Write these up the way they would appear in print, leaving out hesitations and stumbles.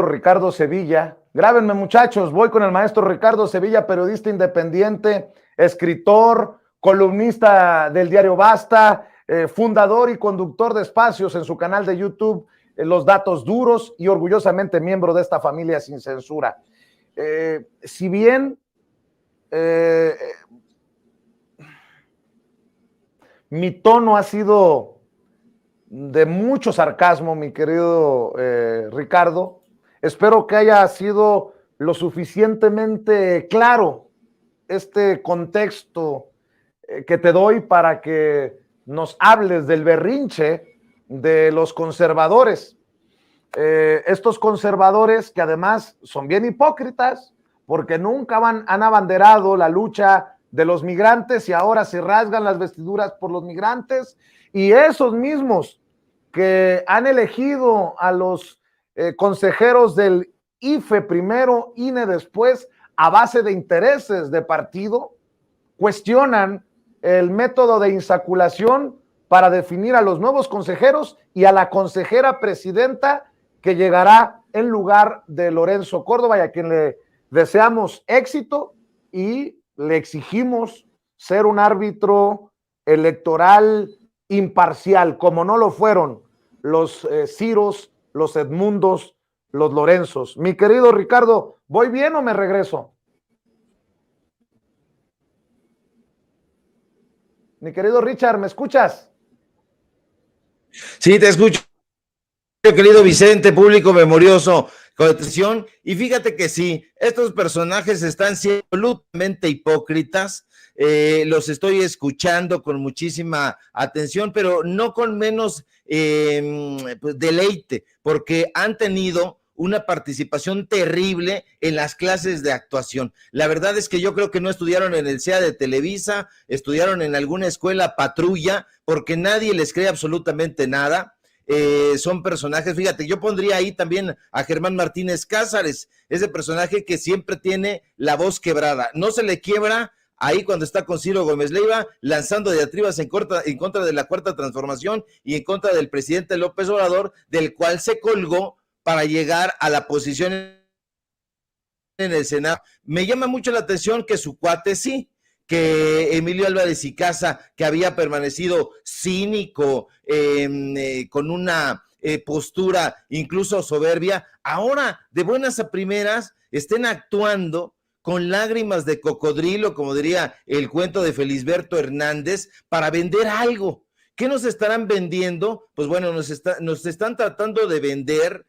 Ricardo Sevilla. Grábenme, muchachos, voy con el maestro Ricardo Sevilla, periodista independiente, escritor, columnista del diario Basta, fundador y conductor de espacios en su canal de YouTube, Los Datos Duros, y orgullosamente miembro de esta familia sin censura. Si bien mi tono ha sido de mucho sarcasmo, mi querido Ricardo, espero que haya sido lo suficientemente claro este contexto que te doy para que nos hables del berrinche de los conservadores. Estos conservadores que además son bien hipócritas porque nunca han abanderado la lucha de los migrantes y ahora se rasgan las vestiduras por los migrantes, y esos mismos que han elegido a los consejeros del IFE primero, INE después, a base de intereses de partido, cuestionan el método de insaculación para definir a los nuevos consejeros y a la consejera presidenta que llegará en lugar de Lorenzo Córdoba, y a quien le deseamos éxito y le exigimos ser un árbitro electoral imparcial, como no lo fueron los Ciros, los Edmundos, los Lorenzos. Mi querido Ricardo, ¿voy bien o me regreso? Mi querido Richard, ¿me escuchas? Sí, te escucho, querido Vicente, público memorioso, con atención. Y fíjate que sí, estos personajes están siendo absolutamente hipócritas. Los estoy escuchando con muchísima atención, pero no con menos pues, deleite, porque han tenido una participación terrible en las clases de actuación. La verdad es que yo creo que no estudiaron en el CEA de Televisa, estudiaron en alguna escuela patrulla, porque nadie les cree absolutamente nada. Son personajes, fíjate, yo pondría ahí también a Germán Martínez Cázares, ese personaje que siempre tiene la voz quebrada, no se le quiebra ahí cuando está con Ciro Gómez Leiva, lanzando diatribas en contra de la Cuarta Transformación y en contra del presidente López Obrador, del cual se colgó para llegar a la posición en el Senado. Me llama mucho la atención que su cuate sí, que Emilio Álvarez y Casa, que había permanecido cínico, con una postura incluso soberbia, ahora de buenas a primeras estén actuando con lágrimas de cocodrilo, como diría el cuento de Felisberto Hernández, para vender algo. ¿Qué nos estarán vendiendo? Pues bueno, nos están tratando de vender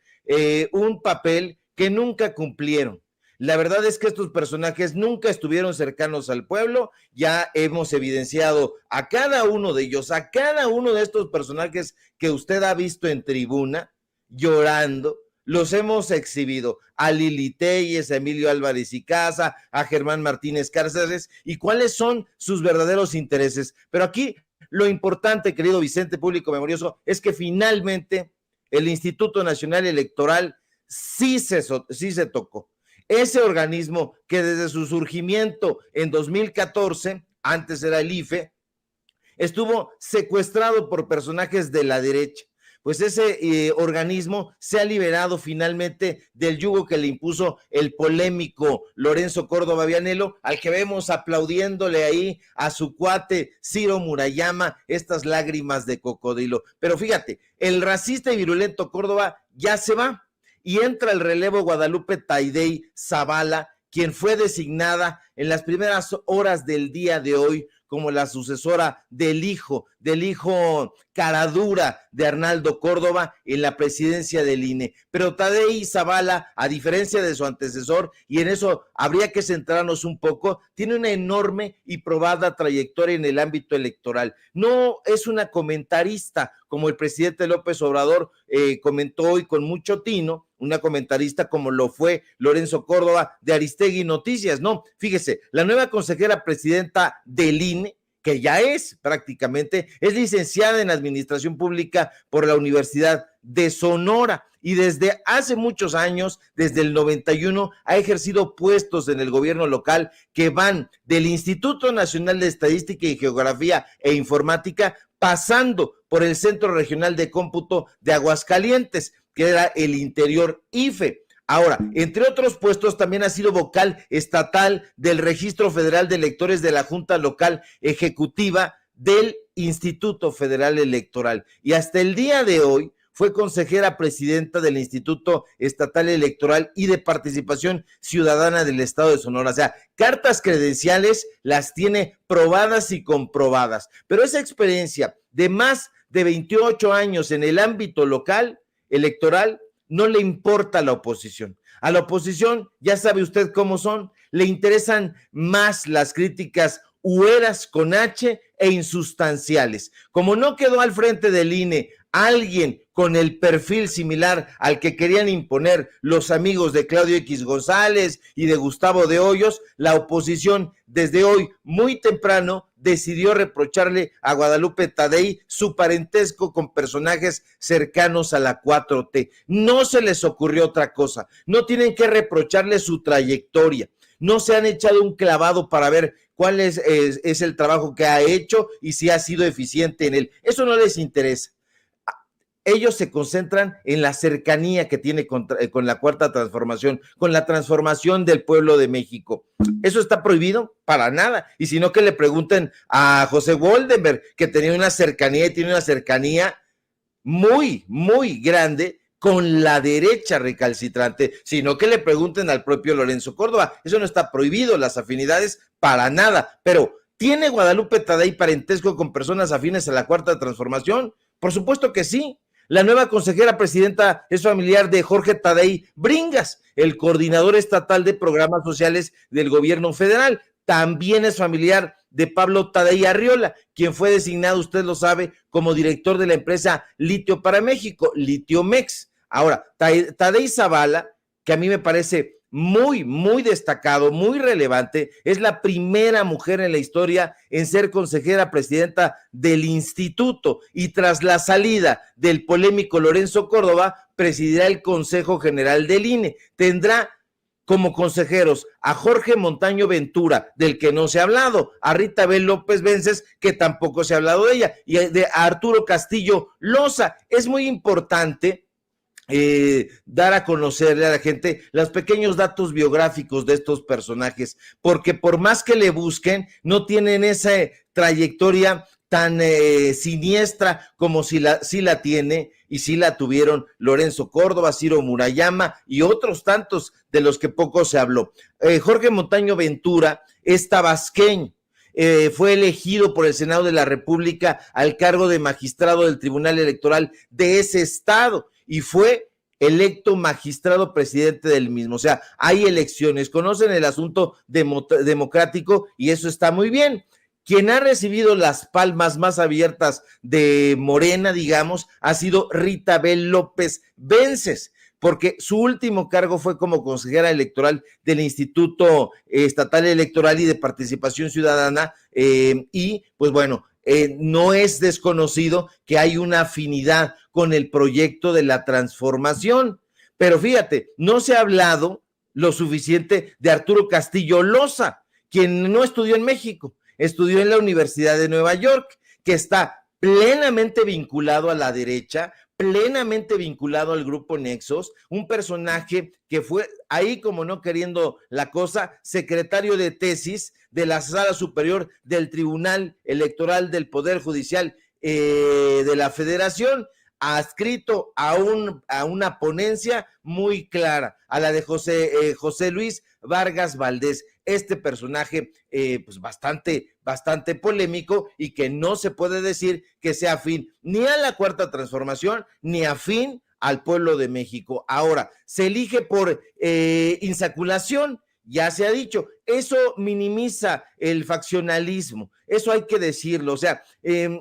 un papel que nunca cumplieron. La verdad es que estos personajes nunca estuvieron cercanos al pueblo. Ya hemos evidenciado a cada uno de ellos, a cada uno de estos personajes que usted ha visto en tribuna llorando. Los hemos exhibido a Lili Téllez, a Emilio Álvarez y Casa, a Germán Martínez Cázares, y cuáles son sus verdaderos intereses. Pero aquí lo importante, querido Vicente, público memorioso, es que finalmente el Instituto Nacional Electoral sí se tocó. Ese organismo que desde su surgimiento en 2014, antes era el IFE, estuvo secuestrado por personajes de la derecha. Pues ese organismo se ha liberado finalmente del yugo que le impuso el polémico Lorenzo Córdoba Vianello, al que vemos aplaudiéndole ahí a su cuate Ciro Murayama estas lágrimas de cocodrilo. Pero fíjate, el racista y virulento Córdoba ya se va, y entra el relevo Guadalupe Taidei Zavala, quien fue designada en las primeras horas del día de hoy como la sucesora del hijo caradura de Arnaldo Córdoba en la presidencia del INE. Pero Taidei Zavala, a diferencia de su antecesor, y en eso habría que centrarnos un poco, tiene una enorme y probada trayectoria en el ámbito electoral. No es una comentarista como el presidente López Obrador comentó hoy con mucho tino, una comentarista como lo fue Lorenzo Córdoba de Aristegui Noticias. No, fíjese, la nueva consejera presidenta del INE, que ya es prácticamente, es licenciada en Administración Pública por la Universidad de Sonora, y desde hace muchos años, desde el 91, ha ejercido puestos en el gobierno local que van del Instituto Nacional de Estadística y Geografía e Informática, pasando por el Centro Regional de Cómputo de Aguascalientes, que era el Interior IFE, Ahora, entre otros puestos, también ha sido vocal estatal del Registro Federal de Electores de la Junta Local Ejecutiva del Instituto Federal Electoral. Y hasta el día de hoy fue consejera presidenta del Instituto Estatal Electoral y de Participación Ciudadana del Estado de Sonora. O sea, cartas credenciales las tiene probadas y comprobadas. Pero esa experiencia de más de 28 años en el ámbito local electoral no le importa a la oposición. A la oposición, ya sabe usted cómo son, le interesan más las críticas hueras con H e insustanciales. Como no quedó al frente del INE alguien con el perfil similar al que querían imponer los amigos de Claudio X González y de Gustavo de Hoyos, la oposición desde hoy muy temprano decidió reprocharle a Guadalupe Tadei su parentesco con personajes cercanos a la 4T. No se les ocurrió otra cosa, no tienen que reprocharle su trayectoria, no se han echado un clavado para ver cuál es el trabajo que ha hecho y si ha sido eficiente en él. Eso no les interesa. Ellos se concentran en la cercanía que tiene con la Cuarta Transformación, con la transformación del pueblo de México. ¿Eso está prohibido? Para nada. Y si no, que le pregunten a José Woldenberg, que tenía una cercanía y tiene una cercanía muy, muy grande con la derecha recalcitrante, sino que le pregunten al propio Lorenzo Córdoba. Eso no está prohibido, las afinidades para nada. Pero, ¿tiene Guadalupe Tadei parentesco con personas afines a la Cuarta Transformación? Por supuesto que sí. La nueva consejera presidenta es familiar de Jorge Tadei Bringas, el coordinador estatal de programas sociales del gobierno federal. También es familiar de Pablo Tadei Arriola, quien fue designado, usted lo sabe, como director de la empresa Litio para México, Litiomex. Ahora, Tadei Zavala, que a mí me parece muy, muy destacado, muy relevante, es la primera mujer en la historia en ser consejera presidenta del instituto, y tras la salida del polémico Lorenzo Córdoba, presidirá el Consejo General del INE. Tendrá como consejeros a Jorge Montaño Ventura, del que no se ha hablado, a Rita B. López Vences, que tampoco se ha hablado de ella, y a Arturo Castillo Loza. Es muy importante dar a conocerle a la gente los pequeños datos biográficos de estos personajes, porque por más que le busquen, no tienen esa trayectoria tan siniestra como sí la tiene y sí la tuvieron Lorenzo Córdoba, Ciro Murayama y otros tantos de los que poco se habló. Jorge Montaño Ventura es tabasqueño. Fue elegido por el Senado de la República al cargo de magistrado del Tribunal Electoral de ese estado y fue electo magistrado presidente del mismo. O sea, hay elecciones, conocen el asunto democrático y eso está muy bien. Quien ha recibido las palmas más abiertas de Morena, digamos, ha sido Rita B. López Vences, porque su último cargo fue como consejera electoral del Instituto Estatal Electoral y de Participación Ciudadana, y pues bueno, no es desconocido que hay una afinidad con el proyecto de la transformación, pero fíjate, no se ha hablado lo suficiente de Arturo Castillo Loza, quien no estudió en México, estudió en la Universidad de Nueva York, que está plenamente vinculado a la derecha, plenamente vinculado al grupo Nexos, un personaje que fue ahí, como no queriendo la cosa, secretario de tesis de la Sala Superior del Tribunal Electoral del Poder Judicial de la Federación, adscrito a una ponencia muy clara, a la de José Luis Vargas Valdés, este personaje pues bastante polémico y que no se puede decir que sea afín ni a la Cuarta Transformación ni afín al pueblo de México. Ahora, se elige por insaculación, ya se ha dicho, eso minimiza el faccionalismo, eso hay que decirlo. O sea,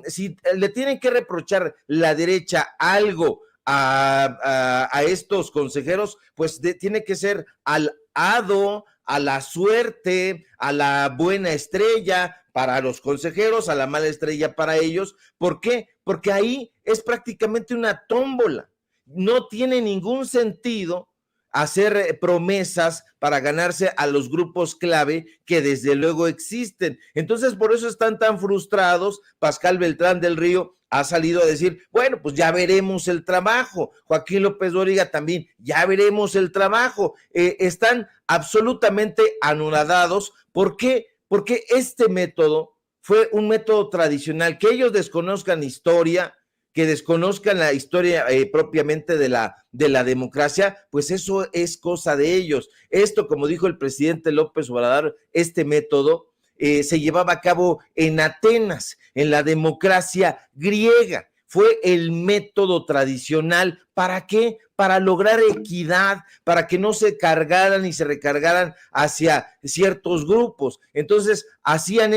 si le tienen que reprochar la derecha algo a estos consejeros, pues tiene que ser al hado, a la suerte, a la buena estrella para los consejeros, a la mala estrella para ellos. ¿Por qué? Porque ahí es prácticamente una tómbola. No tiene ningún sentido hacer promesas para ganarse a los grupos clave que desde luego existen. Entonces, por eso están tan frustrados. Pascal Beltrán del Río ha salido a decir, bueno, pues ya veremos el trabajo. Joaquín López Dóriga también, ya veremos el trabajo. Están absolutamente anonadados. ¿Por qué? Porque este método fue un método tradicional. Que ellos desconozcan historia, que desconozcan la historia propiamente de la democracia, pues eso es cosa de ellos. Esto, como dijo el presidente López Obrador, este método se llevaba a cabo en Atenas, en la democracia griega. Fue el método tradicional. ¿Para qué? Para lograr equidad, para que no se cargaran y se recargaran hacia ciertos grupos. Entonces, hacían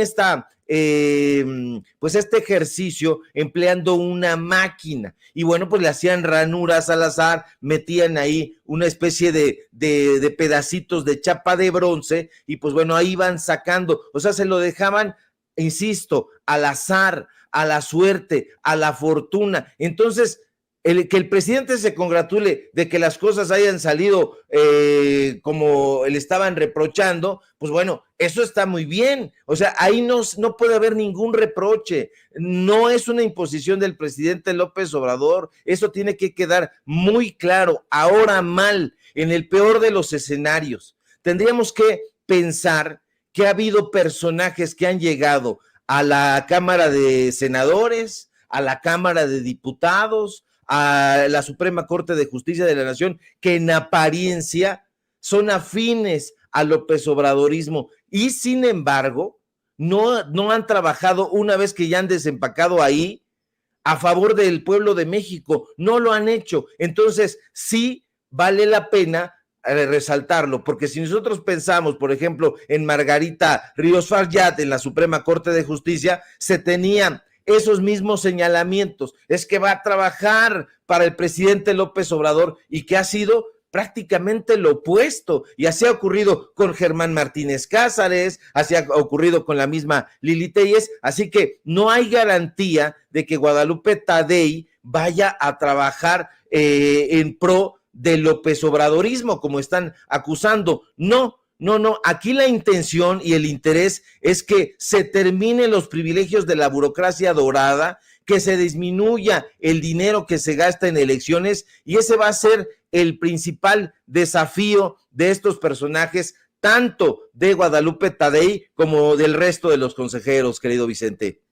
pues este ejercicio empleando una máquina. Y bueno, pues le hacían ranuras al azar, metían ahí una especie de pedacitos de chapa de bronce y pues bueno, ahí iban sacando. O sea, se lo dejaban, insisto, al azar, a la suerte, a la fortuna. Entonces, que el presidente se congratule de que las cosas hayan salido como le estaban reprochando, pues bueno, eso está muy bien. O sea, ahí no puede haber ningún reproche. No es una imposición del presidente López Obrador. Eso tiene que quedar muy claro. Ahora mal, en el peor de los escenarios, tendríamos que pensar que ha habido personajes que han llegado a la Cámara de Senadores, a la Cámara de Diputados, a la Suprema Corte de Justicia de la Nación, que en apariencia son afines al López Obradorismo y sin embargo no han trabajado una vez que ya han desempacado ahí a favor del pueblo de México, no lo han hecho. Entonces sí vale la pena resaltarlo, porque si nosotros pensamos, por ejemplo, en Margarita Ríos Farjat en la Suprema Corte de Justicia, se tenían esos mismos señalamientos, es que va a trabajar para el presidente López Obrador y que ha sido prácticamente lo opuesto, y así ha ocurrido con Germán Martínez Cázares, así ha ocurrido con la misma Lili Téllez, así que no hay garantía de que Guadalupe Tadei vaya a trabajar en pro del López Obradorismo, como están acusando. No, aquí la intención y el interés es que se terminen los privilegios de la burocracia dorada, que se disminuya el dinero que se gasta en elecciones, y ese va a ser el principal desafío de estos personajes, tanto de Guadalupe Tadei como del resto de los consejeros, querido Vicente.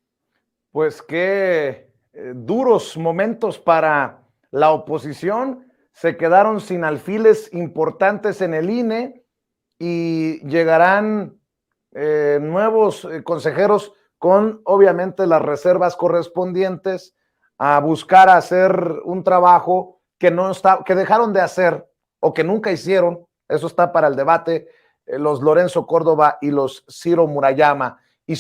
Pues qué duros momentos para la oposición. Se quedaron sin alfiles importantes en el INE y llegarán nuevos consejeros con obviamente las reservas correspondientes a buscar hacer un trabajo que dejaron de hacer o que nunca hicieron. Eso está para el debate, los Lorenzo Córdoba y los Ciro Murayama.